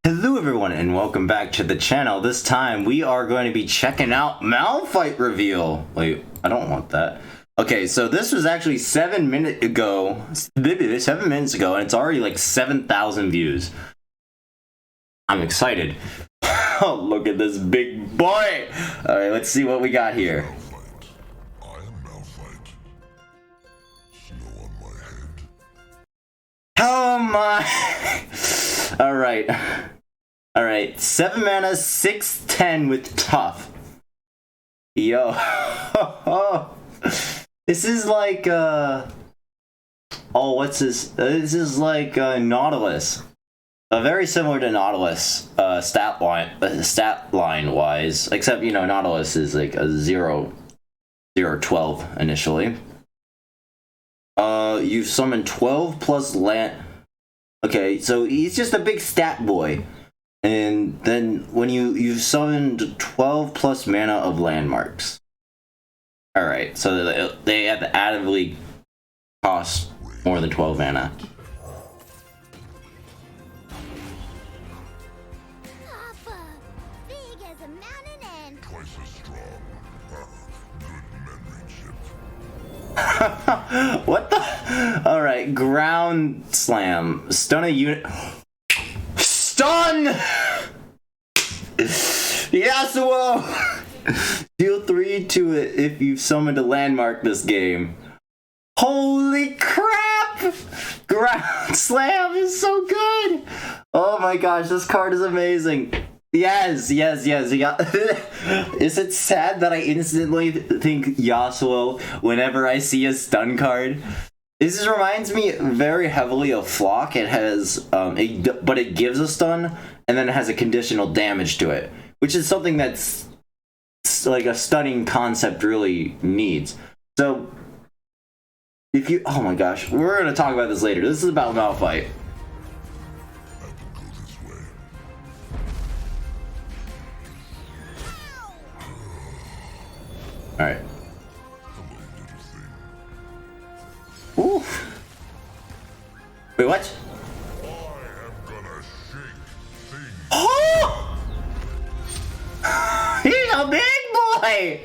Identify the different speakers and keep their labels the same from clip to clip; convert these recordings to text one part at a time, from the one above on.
Speaker 1: Hello everyone and welcome back to the channel. This time we are going to be checking out Malphite reveal. Wait, I don't want that. Okay, so this was actually 7 minutes ago, and it's already like 7,000 views. I'm excited. Oh, look at this big boy. All right, let's see what we got here.
Speaker 2: I am Malphite. Snow on my head.
Speaker 1: Oh my. All right, 7 mana, 6/10 with tough. Yo. This is like what's this? This is like Nautilus. Very similar to Nautilus stat line wise, except you know Nautilus is like a 0/12 initially. You summon 12 plus land. Okay, so he's just a big stat boy. And then when you've summoned 12 plus mana of landmarks. Alright, so they have to additively cost more than 12 mana.
Speaker 3: Papa, big as a mountain and
Speaker 2: Twice as strong. Good memory chip.
Speaker 1: What the? Alright, ground slam. Stun a unit. Stun! YuGiOh! Deal 3 to it if you've summoned a landmark this game. Holy crap! Ground slam is so good! Oh my gosh, this card is amazing. Yes. You got. Is it sad that I instantly think YuGiOh whenever I see a stun card? This just reminds me very heavily of Flock. It has, but it gives a stun, and then it has a conditional damage to it, which is something that's like a stunning concept really needs. So, if you, oh my gosh, we're gonna talk about this later. This is about Malphite.
Speaker 2: I can go this way.
Speaker 1: All right.
Speaker 2: Hello, little thing.
Speaker 1: Ooh. Wait, what?
Speaker 2: I am gonna shake things.
Speaker 1: Oh! He's a big boy!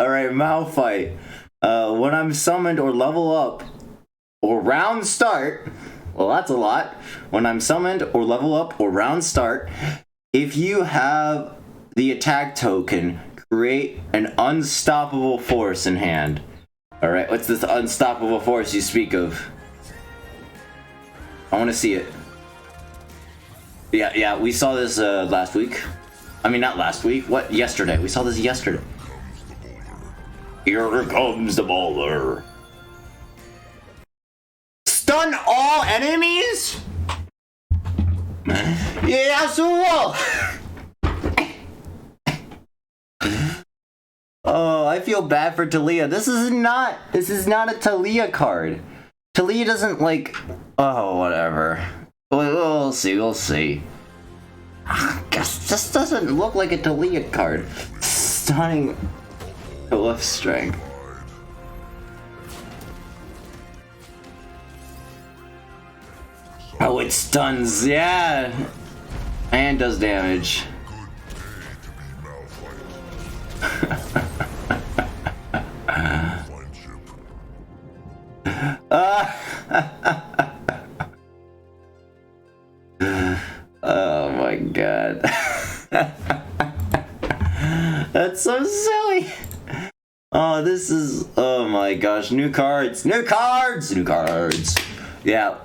Speaker 1: Alright, Malphite. When I'm summoned or level up, or round start, well, that's a lot. When I'm summoned or level up or round start, if you have the attack token, create an unstoppable force in hand. Alright, what's this unstoppable force you speak of? I want to see it. Yeah, we saw this last week. I mean, not last week. What? Yesterday. We saw this yesterday. Here comes the bowler. Stun all enemies? YuGiOh! Oh, I feel bad for Talia. This is not a Talia card. Talia doesn't like. Oh, whatever. We'll see. Guess this doesn't look like a Talia card. Stunning lift strength. Oh, it stuns, yeah, and does damage. Oh my god. That's so silly. Oh, this is, oh my gosh, new cards. Yeah,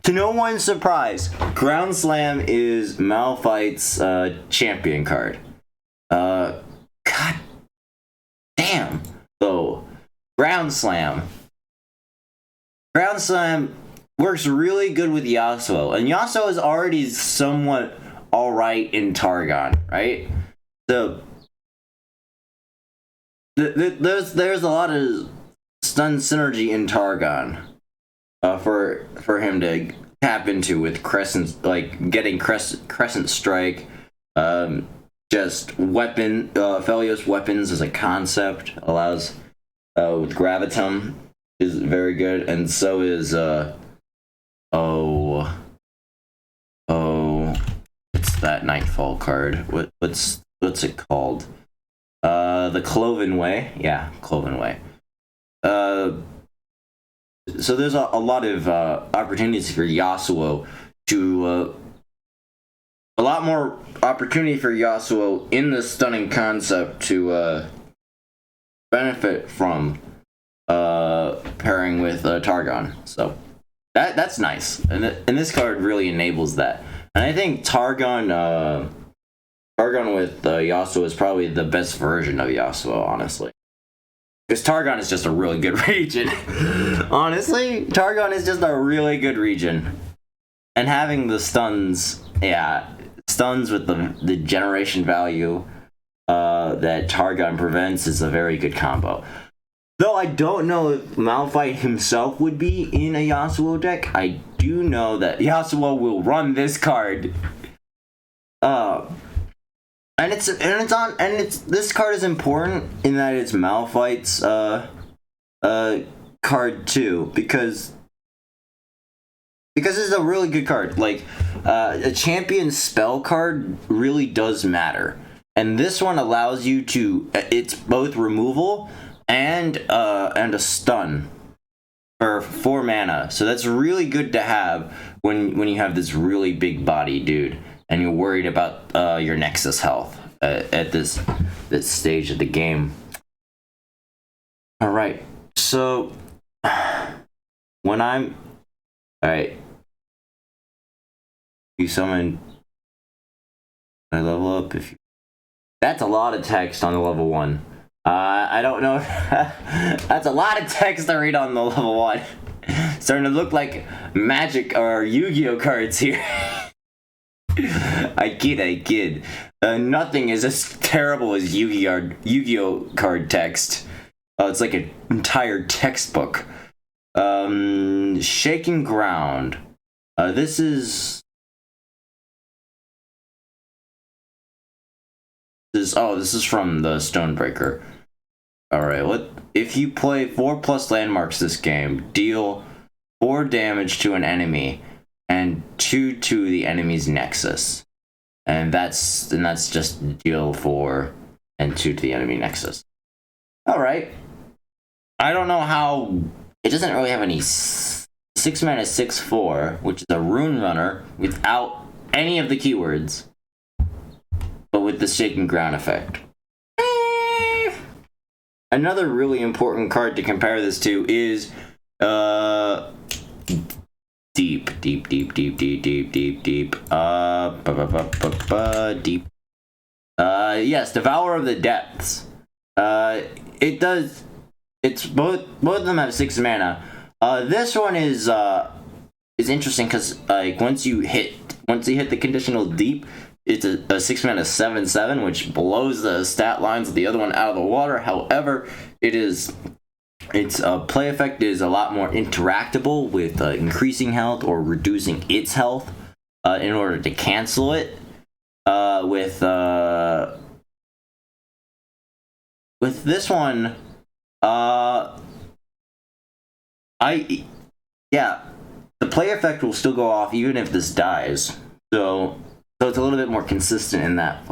Speaker 1: to no one's surprise, Ground Slam is Malphite's champion card. God damn. So, Ground Slam works really good with YuGiOh, and YuGiOh is already somewhat alright in Targon, right? So there's a lot of stun synergy in Targon for him to tap into with Crescent, like getting Crescent Strike, just weapon Felios weapons as a concept allows with Gravitum is very good, and so is waterfall card. What's it called? The Cloven Way. Yeah, Cloven Way. So there's a lot of opportunities for YuGiOh to a lot more opportunity for YuGiOh in the stunning concept to benefit from pairing with Targon. So that's nice, and this card really enables that. And I think Targon with YuGiOh is probably the best version of YuGiOh, honestly. Because Targon is just a really good region. Honestly, Targon is just a really good region. And having the stuns, stuns with the generation value that Targon prevents is a very good combo. Though I don't know if Malphite himself would be in a YuGiOh deck, I do know that YuGiOh will run this card. This card is important in that it's Malphite's card too, because it's a really good card. Like a champion spell card really does matter, and this one allows you to. It's both removal and a stun for 4 mana. So that's really good to have when you have this really big body dude and you're worried about your Nexus health at this stage of the game. All right, so when I'm you summon. I level up if you. That's a lot of text on the level 1. I don't know. That's a lot of text to read on the level 1. Starting to look like Magic or Yu-Gi-Oh cards here. I kid. Nothing is as terrible as Yu-Gi-Oh card text. It's like an entire textbook. Shaking Ground. This is from the Stonebreaker. Alright, if you play 4+ landmarks this game, deal 4 damage to an enemy and 2 to the enemy's Nexus. And that's just deal 4 and 2 to the enemy Nexus. Alright. I don't know how. It doesn't really have any 6 mana 6/4, which is a rune runner without any of the keywords, but with the Shaking Ground effect. Another really important card to compare this to is deep. Yes, Devourer of the Depths. It's both of them have 6 mana. This one is interesting because once you hit the conditional deep, it's a 6 mana 7/7, which blows the stat lines of the other one out of the water. However, its play effect is a lot more interactable with increasing health or reducing its health in order to cancel it. With this one, the play effect will still go off even if this dies. So it's a little bit more consistent in that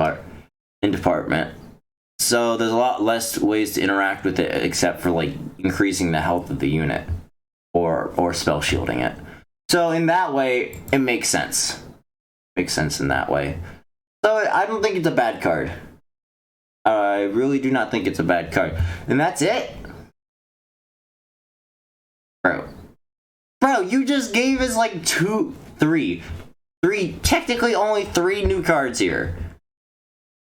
Speaker 1: department. So there's a lot less ways to interact with it except for like increasing the health of the unit or spell shielding it. So in that way, it makes sense. Makes sense in that way. So I don't think it's a bad card. I really do not think it's a bad card. And that's it? Bro, you just gave us like three, technically only 3 new cards here.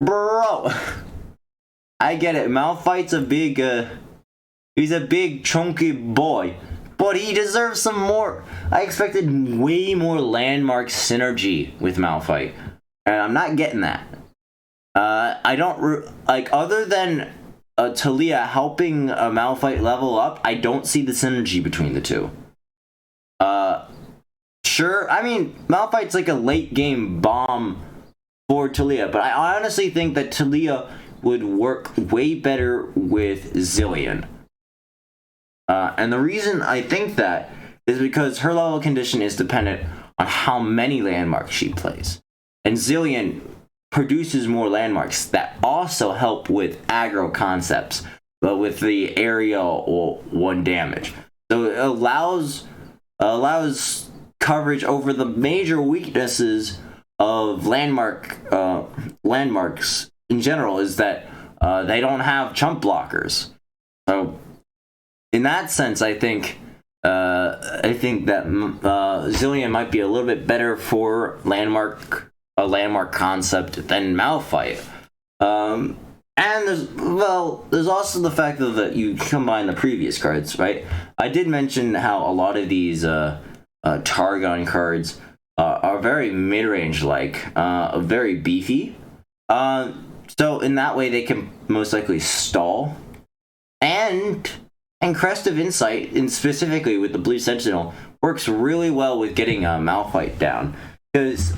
Speaker 1: Bro. I get it. Malphite's a big, he's a big chunky boy. But he deserves some more. I expected way more landmark synergy with Malphite. And I'm not getting that. I don't, other than Talia helping a Malphite level up, I don't see the synergy between the two. Sure, I mean, Malphite's like a late game bomb for Talia, but I honestly think that Talia would work way better with Zilean. And the reason I think that is because her level condition is dependent on how many landmarks she plays. And Zilean produces more landmarks that also help with aggro concepts, but with the area or 1 damage. So it allows coverage over the major weaknesses of landmarks in general, is that they don't have chump blockers. So in that sense, I think that Zilean might be a little bit better for a landmark concept than Malphite. And there's also the fact that you combine the previous cards, right? I did mention how a lot of these Targon cards are very mid-range very beefy. So in that way, they can most likely stall. And Crest of Insight, and specifically with the Blue Sentinel, works really well with getting Malphite down. Because,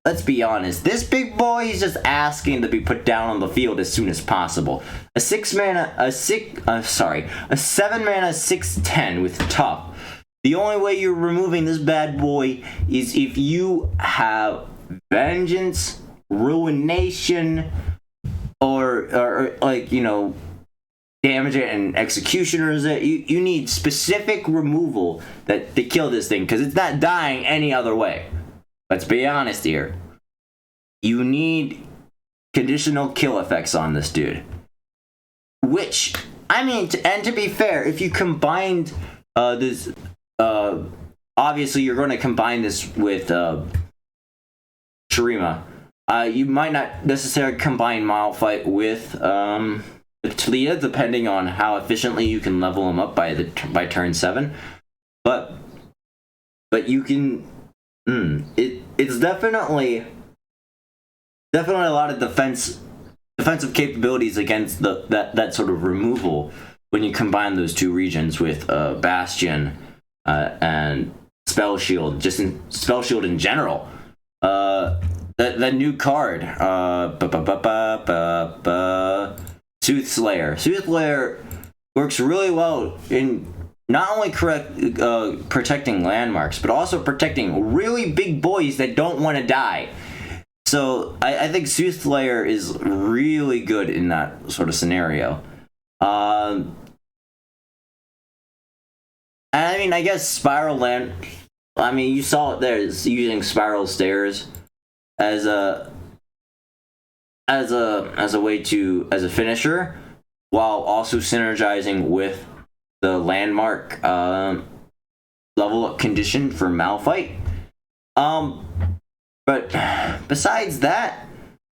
Speaker 1: let's be honest, this big boy is just asking to be put down on the field as soon as possible. A 7-mana 6/10 with Tough. The only way you're removing this bad boy is if you have Vengeance, Ruination, or Damage it and Executioners it. You need specific removal to kill this thing, because it's not dying any other way. Let's be honest here. You need conditional kill effects on this dude. Which, to be fair, if you combined this, obviously you're going to combine this with Shurima. You might not necessarily combine Malphite with Talia, depending on how efficiently you can level him up by turn 7. But you can. It's definitely a lot of defensive capabilities against that sort of removal when you combine those two regions with Bastion and Spell Shield, Spell Shield in general. The new card, Soothslayer. Soothslayer works really well in not only protecting landmarks, but also protecting really big boys that don't want to die. So I think Soothslayer is really good in that sort of scenario. I guess Spiral Land. You saw it there. It's using Spiral Stairs as a way to as a finisher, while also synergizing with the landmark level up condition for Malphite. But besides that,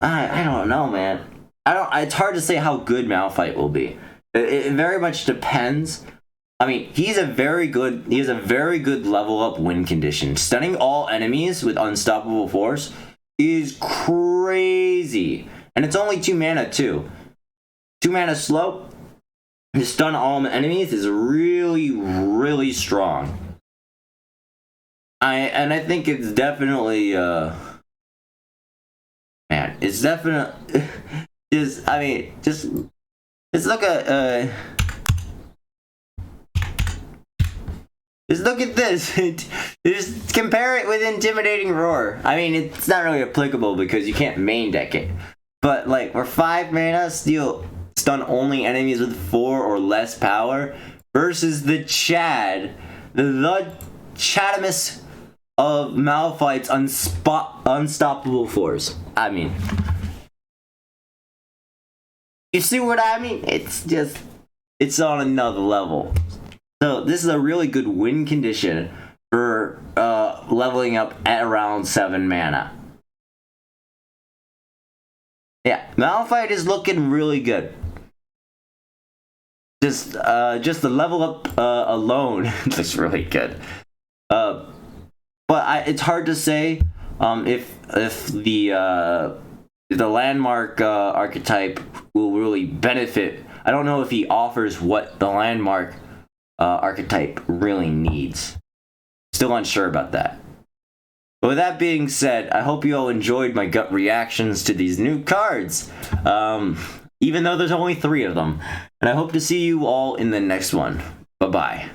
Speaker 1: I don't know, man. It's hard to say how good Malphite will be. It very much depends. He has a very good level up win condition. Stunning all enemies with Unstoppable Force is crazy. And it's only 2 mana too. 2 mana slow to stun all enemies is really, really strong. I think it's definitely it's definitely just look at just look at this. Just compare it with Intimidating Roar. It's not really applicable because you can't main deck it. But for 5 mana, stun only enemies with 4 or less power versus the Chad, the Chadamus of Malphite's Unstoppable Force. You see what I mean? It's on another level. So this is a really good win condition for leveling up at around 7 mana. Yeah, Malphite is looking really good. Just the level up alone looks really good. But it's hard to say if the landmark archetype will really benefit. I don't know if he offers what the landmark archetype really needs. Still unsure about that. But with that being said, I hope you all enjoyed my gut reactions to these new cards, even though there's only 3 of them. And I hope to see you all in the next one. Bye-bye.